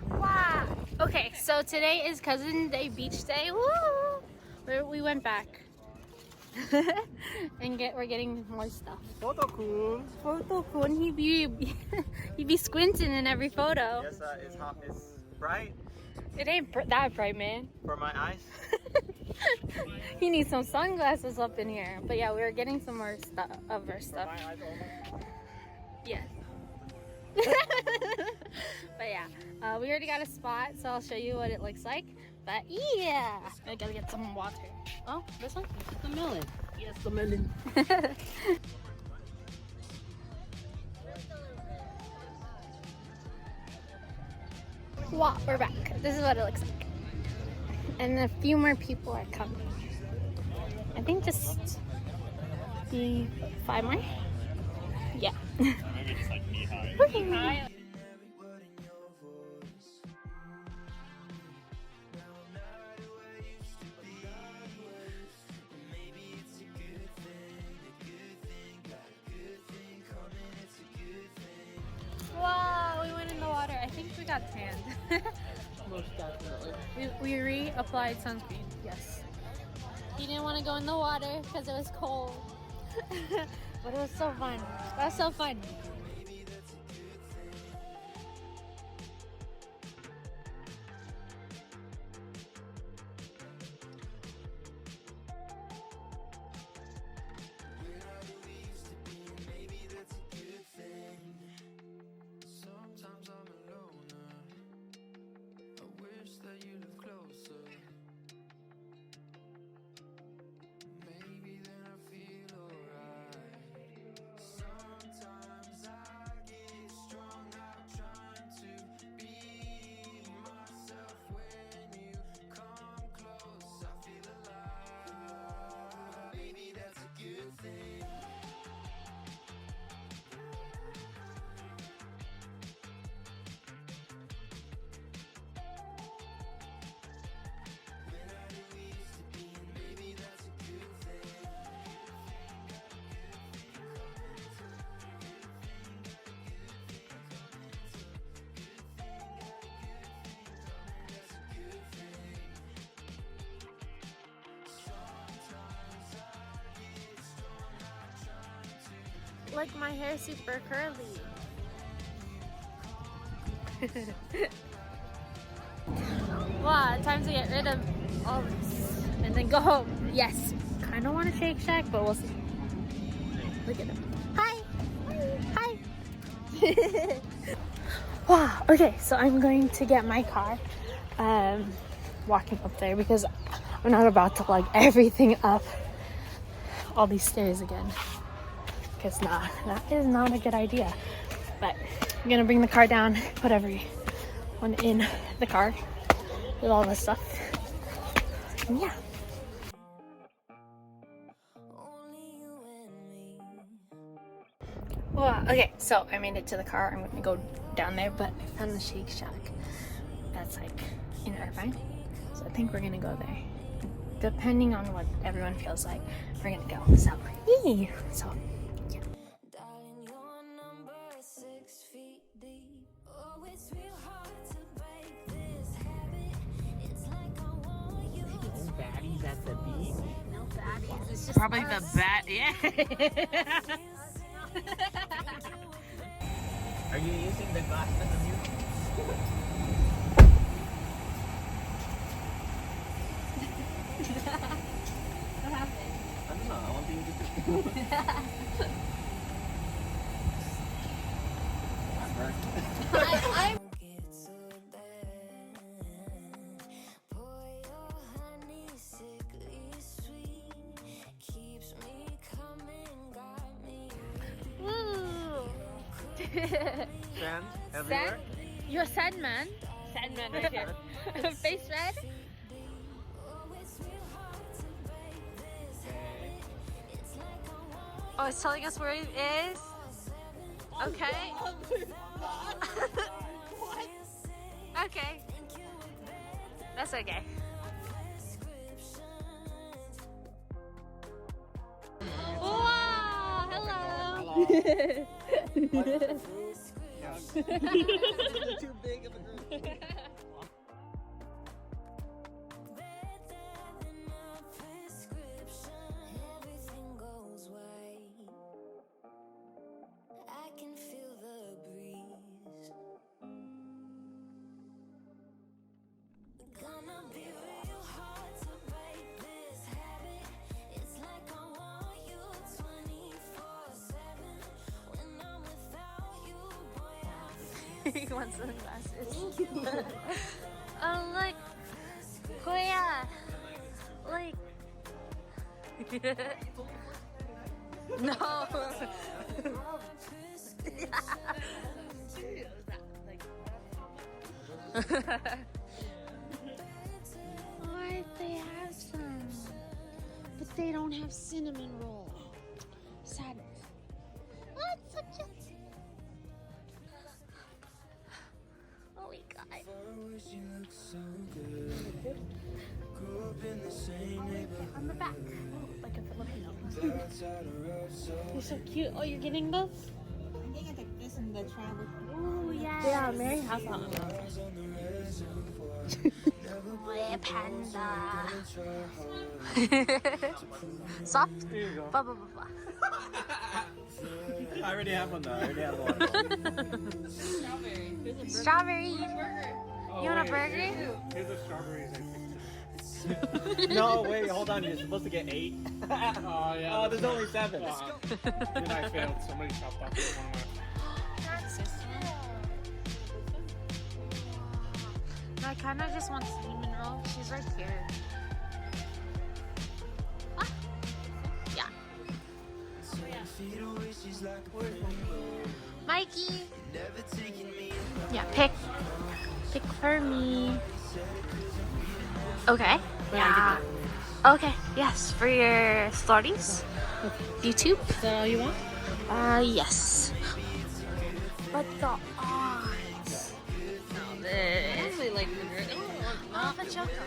Wow. Okay, so today is Cousin Day Beach Day. Woo! We went back. And we're getting more stuff. Photo cool. Photo cool. And he be squinting in every photo. Yes, it's hot. It's bright. It ain't that bright, man. For my eyes. He needs some sunglasses up in here. But yeah, we were getting some more stuff of our stuff. For my eyes only. Yes. But yeah, we already got a spot, so I'll show you what it looks like. But yeah, I gotta get some water. Oh, this one? The melon. Yes, the melon. Wow, we're back. This is what it looks like. And a few more people are coming. I think just 5 more. Yeah. Maybe just like knee high. Okay. Wow, we went in the water. I think we got tanned. Most definitely. We reapplied sunscreen. Yes. He didn't want to go in the water because it was cold. But it was so fun. That was so fun. Like my hair super curly. Wow, time to get rid of all this and then go home. Yes, kind of want to Shake Shack, but we'll see. Look at him. Hi. Hi. Wow. Okay, so I'm going to get my car. Walking up there because I'm not about to lug everything up all these stairs again. Because nah, that is not a good idea. But I'm gonna bring the car down, put everyone in the car with all this stuff. And yeah. Well, okay, so I made it to the car. I'm gonna go down there, but I found the Shake Shack that's like in Irvine. So I think we're gonna go there. Depending on what everyone feels like, we're gonna go. So, yee! So, yeah. No baddies at the beach. No baddies, it's just Probably us. the bat. Yeah. Are you using the glass as a view? What happened? I don't know. I want you to do. I'm Sand everywhere. Sand? You're a Sandman. Sandman right here. Face red. Oh, it's telling us where it is? Okay. Okay. That's okay. Wow! Hello! Too big of a group. I can feel the breeze. Gonna be real hard to break this habit. It's like I want you 24/7. When I'm without you, boy, I feel He wants sunglasses. Oh look, Koya, like. No. Why they have some, but they don't have cinnamon roll. Sadness. What? So cute. Oh my god. On the back, like a Filipino. You're so cute. Oh, you're getting those? I'm getting like this in the travel. Oh yeah. Yeah, Mary has one. Oh, panda. Soft. Here you go. Ba ba ba ba. I already have one though. I already have one. Strawberry. You want a burger? Here's the strawberries, I think. No, wait, hold on. You're supposed to get 8. Oh, yeah. Oh, there's only 7. Then I failed. Somebody chopped off one of No, I kind of just want cinnamon roll. She's right here. Ah. Yeah. Mikey. Yeah, pick for me. Okay. Yeah. Okay. Yes, for your stories. YouTube. Is that all you want? Yes. But the eyes. No, this. I really like the Oh, the chocolate.